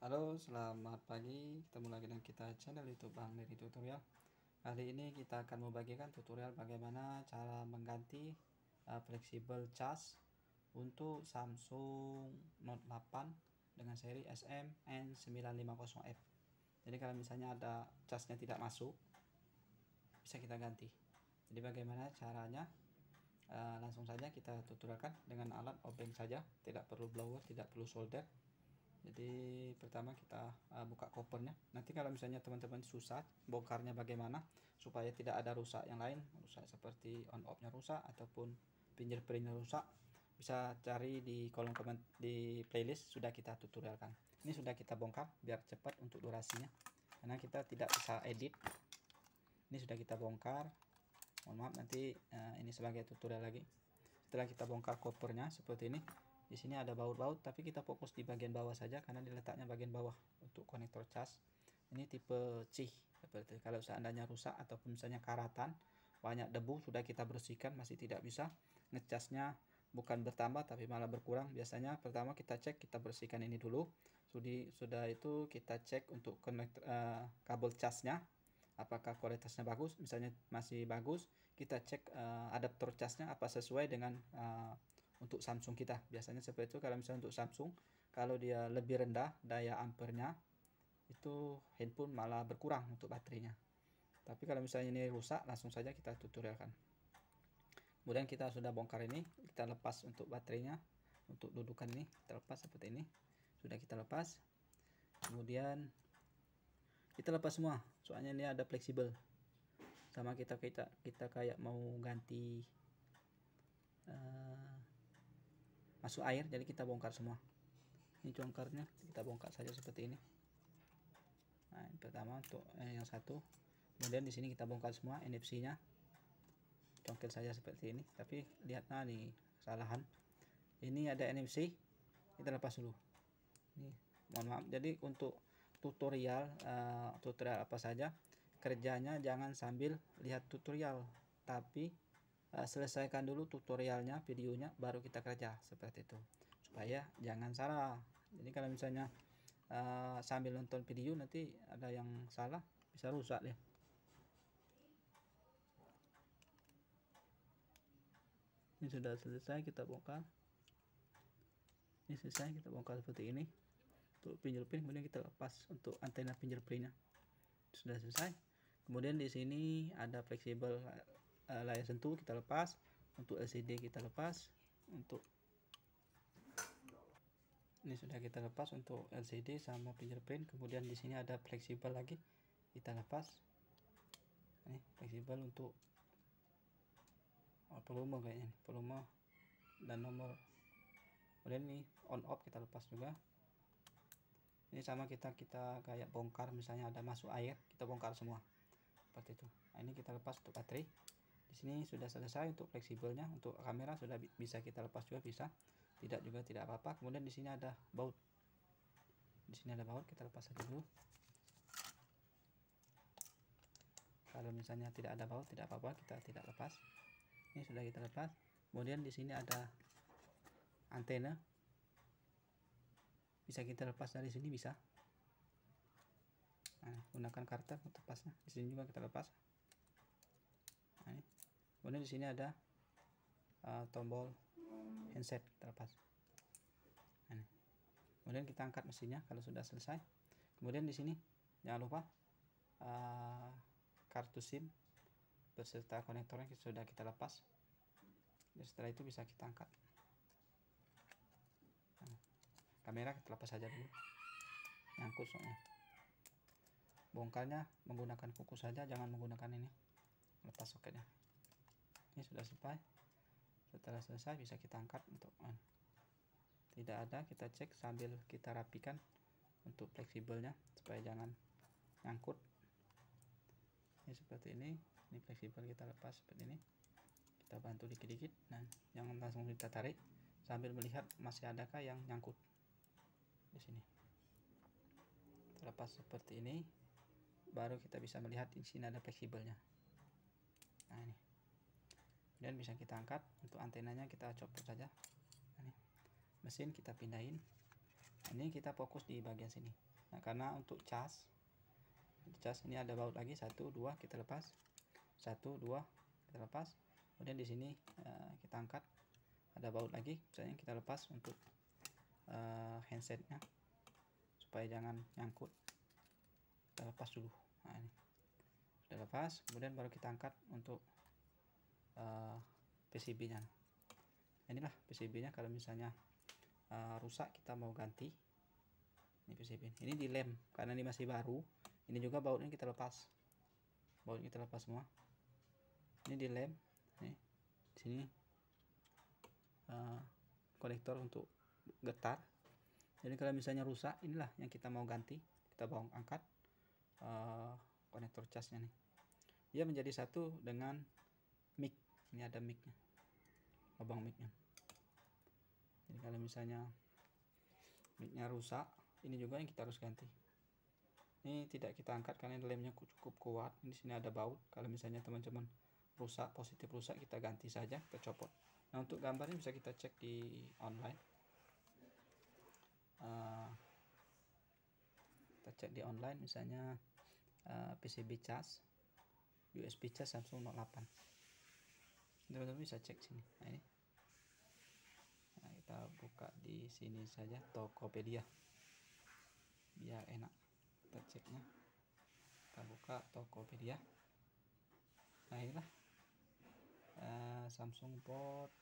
Halo, selamat pagi. Ketemu lagi dengan kita channel YouTube Bang Dari Tutorial. Kali ini kita akan membagikan tutorial bagaimana cara mengganti fleksibel cas untuk Samsung Note 8 dengan seri SM-N950F. Jadi kalau misalnya ada casnya tidak masuk, bisa kita ganti. Jadi bagaimana caranya? Langsung saja kita tutorialkan dengan alat obeng saja, tidak perlu blower, tidak perlu solder. Jadi pertama kita buka kopernya. Nanti kalau misalnya teman-teman susah bongkarnya bagaimana supaya tidak ada rusak yang lain, rusak seperti on off nya rusak ataupun fingerprintnya rusak, bisa cari di kolom komen di playlist, sudah kita tutorialkan. Ini sudah kita bongkar biar cepat untuk durasinya, karena kita tidak bisa edit. Ini sudah kita bongkar. Mohon maaf, nanti ini sebagai tutorial lagi. Setelah kita bongkar kopernya seperti ini, di sini ada baut-baut, tapi kita fokus di bagian bawah saja karena diletaknya bagian bawah untuk konektor cas. Ini tipe C. Seperti kalau seandainya rusak ataupun misalnya karatan, banyak debu, sudah kita bersihkan masih tidak bisa, ngecasnya bukan bertambah tapi malah berkurang. Biasanya pertama kita cek, kita bersihkan ini dulu. Sudah itu kita cek untuk konektor kabel casnya, apakah kualitasnya bagus. Misalnya masih bagus, kita cek adaptor casnya apa sesuai dengan untuk Samsung kita. Biasanya seperti itu. Kalau misalnya untuk Samsung, kalau dia lebih rendah daya ampernya, itu handphone malah berkurang untuk baterainya. Tapi kalau misalnya ini rusak, langsung saja kita tutorialkan. Kemudian kita sudah bongkar ini, kita lepas untuk baterainya. Untuk dudukan ini kita lepas seperti ini, sudah kita lepas. Kemudian kita lepas semua, soalnya ini ada fleksibel. Sama kita kayak mau ganti masuk air, jadi kita bongkar semua. Ini congkarnya kita bongkar saja seperti ini. Nah, yang pertama untuk yang satu. Kemudian di sini kita bongkar semua NFC nya, congkel saja seperti ini. Tapi lihat, nah nih kesalahan, ini ada NFC, kita lepas dulu. Ini mohon maaf, jadi untuk tutorial apa saja kerjanya, jangan sambil lihat tutorial, tapi selesaikan dulu tutorialnya, videonya, baru kita kerja, seperti itu supaya jangan salah. Jadi kalau misalnya sambil nonton video nanti ada yang salah, bisa rusak deh. Ini sudah selesai kita bongkar. Ini selesai kita bongkar seperti ini untuk fingerprint. Kemudian kita lepas untuk antena fingerprintnya, sudah selesai. Kemudian di sini ada fleksibel layar sentuh, kita lepas. Untuk LCD kita lepas. Untuk ini sudah kita lepas untuk LCD sama fingerprint. Kemudian di sini ada fleksibel lagi, kita lepas. Ini fleksibel untuk volume, kayaknya volume dan nomor. Kemudian ini on off kita lepas juga. Ini sama kita kayak bongkar, misalnya ada masuk air, kita bongkar semua seperti itu. Nah, ini kita lepas untuk baterai. Di sini sudah selesai untuk fleksibelnya. Untuk kamera sudah bisa kita lepas juga, bisa, tidak juga tidak apa-apa. Kemudian di sini ada baut. Di sini ada baut, kita lepas saja dulu. Kalau misalnya tidak ada baut tidak apa-apa, kita tidak lepas. Ini sudah kita lepas. Kemudian di sini ada antena, bisa kita lepas dari sini, bisa. Nah, gunakan karter untuk lepasnya. Di sini juga kita lepas. Nah, ini. Kemudian di sini ada tombol handset, kita lepas. Nah, ini. Kemudian kita angkat mesinnya kalau sudah selesai. Kemudian di sini jangan lupa kartu SIM beserta konektornya sudah kita lepas. Dan setelah itu bisa kita angkat. Nah, kamera kita lepas saja dulu, nyangkut soalnya. Bongkarnya menggunakan kuku saja, jangan menggunakan ini, lepas soketnya. Ini sudah selesai. Setelah selesai bisa kita angkat untuk on. Tidak ada, kita cek sambil kita rapikan untuk fleksibelnya supaya jangan nyangkut. Ini seperti ini. Ini fleksibel kita lepas seperti ini, kita bantu dikit-dikit. Nah, jangan langsung kita tarik, sambil melihat masih adakah yang nyangkut di sini. Kita lepas seperti ini, baru kita bisa melihat di sini ada fleksibelnya. Nah, ini. Dan bisa kita angkat. Untuk antenanya kita copot saja. Nah, ini. Mesin kita pindahin. Ini kita fokus di bagian sini. Nah, karena untuk cas ini ada baut lagi, 1 2 kita lepas, 1 2 kita lepas. Kemudian di sini kita angkat, ada baut lagi, misalnya kita lepas untuk handsetnya supaya jangan nyangkut. Kita lepas dulu. Nah, ini sudah lepas, kemudian baru kita angkat untuk PCB-nya. Inilah PCB-nya. Kalau misalnya rusak, kita mau ganti. Ini PCB. Ini dilem karena ini masih baru. Ini juga bautnya kita lepas. Bautnya kita lepas semua. Ini dilem. Nih, sini konektor untuk getar. Jadi kalau misalnya rusak, inilah yang kita mau ganti. Kita bawa angkat konektor casnya nih. Dia menjadi satu dengan mic. Ini ada micnya, lubang micnya. Jadi kalau misalnya micnya rusak, ini juga yang kita harus ganti. Ini tidak kita angkat karena lemnya cukup kuat. Di sini ada baut. Kalau misalnya teman-teman rusak, positif rusak, kita ganti saja, kita copot. Nah, untuk gambarnya bisa kita cek di online. Kita cek di online, misalnya PCB cas, USB cas Samsung Note 8. Teman-teman bisa cek sini. Nah, ini. Nah, kita buka di sini saja, Tokopedia, biar enak kita ceknya. Kita buka Tokopedia. Nah, inilah Samsung board.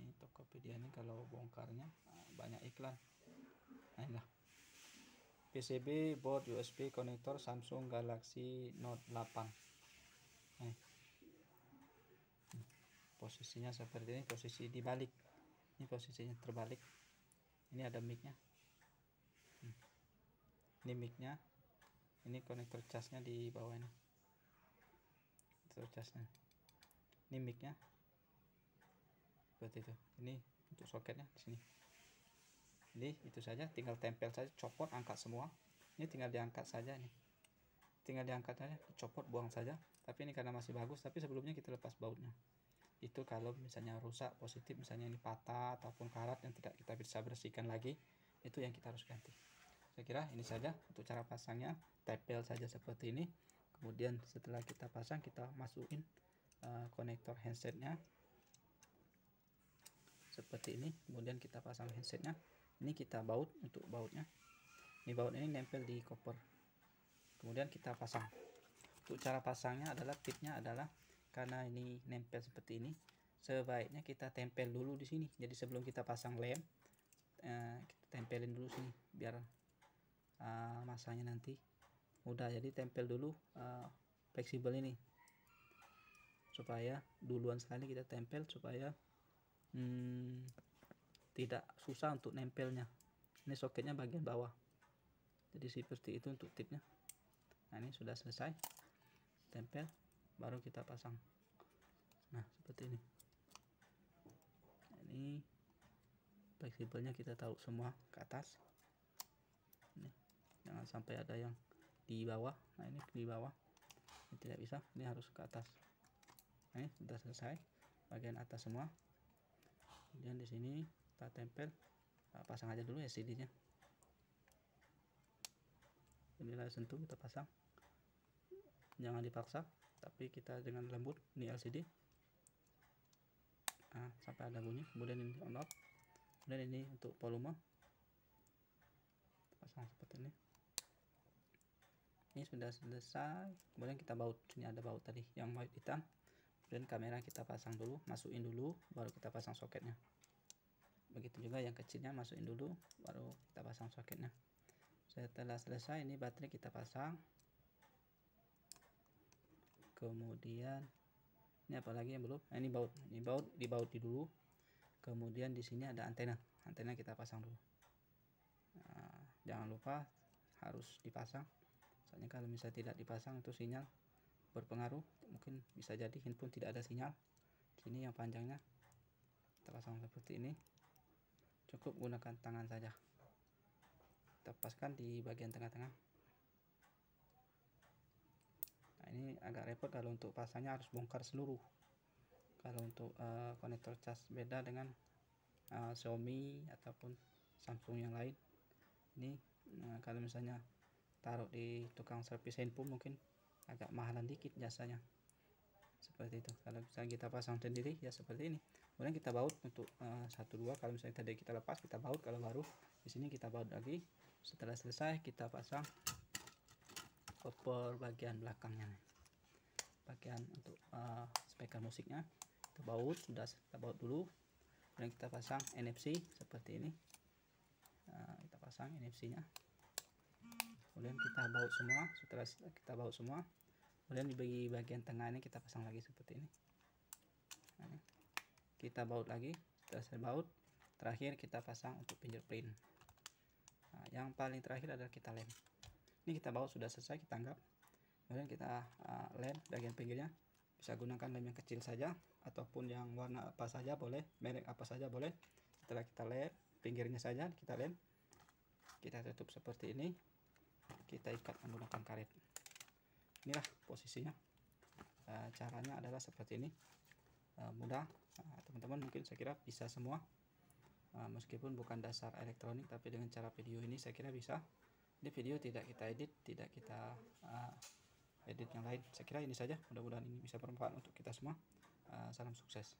Ini Tokopedia ini kalau bongkarnya banyak iklan. Nah, inilah PCB board USB konektor Samsung Galaxy Note 8. Nah, posisinya seperti ini, posisi dibalik. Ini posisinya terbalik. Ini ada micnya. Ini micnya. Ini konektor casnya di bawah ini. Konektor casnya. Ini micnya. Seperti itu. Ini untuk soketnya di sini. Jadi itu saja, tinggal tempel saja, copot, angkat semua. Ini tinggal diangkat saja nih. Tinggal diangkat saja, copot, buang saja. Tapi ini karena masih bagus, tapi sebelumnya kita lepas bautnya. Itu kalau misalnya rusak positif, misalnya ini patah ataupun karat yang tidak kita bisa bersihkan lagi, itu yang kita harus ganti. Saya kira ini saja untuk cara pasangnya. Tempel saja seperti ini. Kemudian setelah kita pasang, kita masukin konektor handsetnya seperti ini. Kemudian kita pasang handsetnya. Ini kita baut untuk bautnya. Ini baut ini nempel di koper. Kemudian kita pasang. Untuk cara pasangnya adalah, tipnya adalah, karena ini nempel seperti ini, sebaiknya kita tempel dulu di sini. Jadi sebelum kita pasang lem, kita tempelin dulu sini biar masanya nanti mudah. Jadi tempel dulu fleksibel ini, supaya duluan sekali kita tempel, supaya tidak susah untuk nempelnya. Ini soketnya bagian bawah. Jadi seperti itu untuk tipnya. Nah, ini sudah selesai tempel, baru kita pasang. Nah, seperti ini. Ini fleksibelnya kita taruh semua ke atas. Ini jangan sampai ada yang di bawah. Nah, ini di bawah, ini tidak bisa, ini harus ke atas. Nah, ini sudah selesai bagian atas semua. Kemudian di sini kita tempel, pasang aja dulu LCD-nya. Inilah sentuh, kita pasang, jangan dipaksa, tapi kita dengan lembut. Ini LCD. Nah, sampai ada bunyi. Kemudian ini on off. Kemudian ini untuk volume, pasang seperti ini. Ini sudah selesai. Kemudian kita baut. Ini ada baut tadi yang baut hitam. Kemudian kamera kita pasang dulu, masukin dulu, baru kita pasang soketnya. Begitu juga yang kecilnya, masukin dulu, baru kita pasang soketnya. Setelah selesai, ini baterai kita pasang. Kemudian ini apalagi yang belum? Nah, ini baut. Ini baut dibaut dulu. Kemudian di sini ada antena. Antena kita pasang dulu. Nah, jangan lupa harus dipasang. Soalnya kalau misalnya tidak dipasang, itu sinyal berpengaruh. Mungkin bisa jadi handphone tidak ada sinyal. Sini yang panjangnya kita pasang seperti ini. Cukup gunakan tangan saja. Kita paskan di bagian tengah-tengah. Nah, ini agak repot kalau untuk pasangnya, harus bongkar seluruh. Kalau untuk konektor cas beda dengan Xiaomi ataupun Samsung yang lain. Ini kalau misalnya taruh di tukang servis handphone mungkin agak mahalan dikit jasanya, seperti itu. Kalau misalnya kita pasang sendiri ya seperti ini. Kemudian kita baut untuk 1-2. Kalau misalnya tadi kita lepas, kita baut. Kalau baru di sini kita baut lagi. Setelah selesai kita pasang cover bagian belakangnya, bagian untuk speaker musiknya kita baut. Sudah kita baut dulu, kemudian kita pasang NFC seperti ini. Kita pasang NFC nya, kemudian kita baut semua. Setelah kita baut semua, kemudian di bagian tengah ini kita pasang lagi seperti ini. Kita baut lagi. Setelah saya baut, terakhir kita pasang untuk fingerprint. Yang paling terakhir adalah kita lem. Ini kita baut sudah selesai, kita anggap. Kemudian kita lem bagian pinggirnya. Bisa gunakan lem yang kecil saja ataupun yang warna apa saja boleh, merek apa saja boleh. Setelah kita lem pinggirnya saja, kita lem, kita tutup seperti ini. Kita ikat menggunakan karet. Inilah posisinya. Caranya adalah seperti ini. Mudah, teman-teman mungkin saya kira bisa semua. Meskipun bukan dasar elektronik, tapi dengan cara video ini saya kira bisa. Ini video tidak kita edit, tidak kita edit yang lain. Saya kira ini saja, mudah-mudahan ini bisa bermanfaat untuk kita semua. Salam sukses.